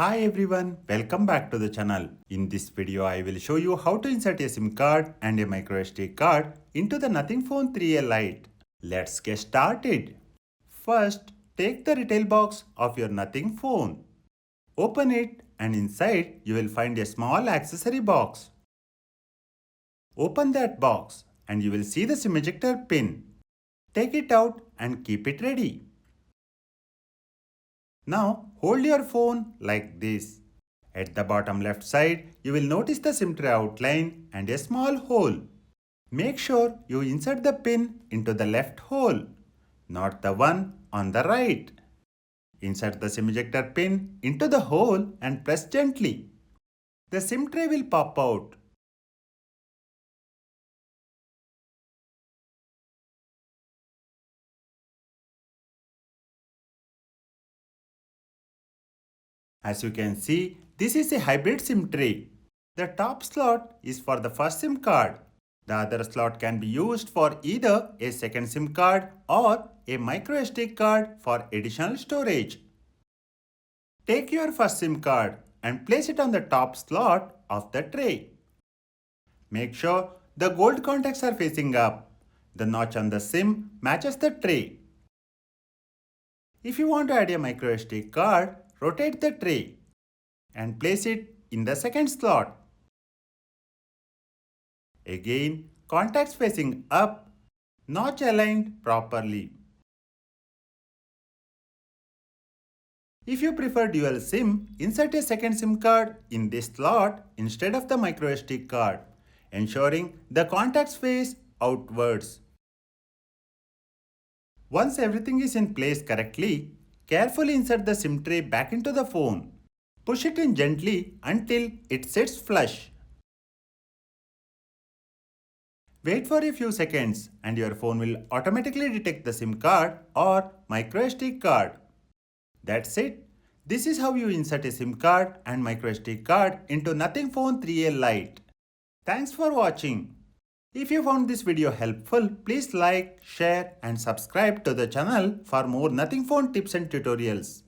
Hi everyone, welcome back to the channel. In this video, I will show you how to insert a SIM card and a microSD card into the Nothing Phone 3A Lite. Let's get started. First, take the retail box of your Nothing phone. Open it and inside you will find a small accessory box. Open that box and you will see the SIM ejector pin. Take it out and keep it ready. Now hold your phone like this. At the bottom left side, you will notice the SIM tray outline and a small hole. Make sure you insert the pin into the left hole, not the one on the right. Insert the SIM ejector pin into the hole and press gently. The SIM tray will pop out. As you can see, this is a hybrid SIM tray. The top slot is for the first SIM card. The other slot can be used for either a second SIM card or a microSD card for additional storage. Take your first SIM card and place it on the top slot of the tray. Make sure the gold contacts are facing up. The notch on the SIM matches the tray. If you want to add a microSD card, rotate the tray and place it in the second slot. Again, contacts facing up, notch aligned properly. If you prefer dual SIM, insert a second SIM card in this slot instead of the microSD card, ensuring the contacts face outwards. Once everything is in place correctly, carefully insert the SIM tray back into the phone. Push it in gently until it sits flush. Wait for a few seconds and your phone will automatically detect the SIM card or microSD card. That's it. This is how you insert a SIM card and microSD card into Nothing Phone 3A Lite. Thanks for watching. If you found this video helpful, please like, share and subscribe to the channel for more Nothing Phone tips and tutorials.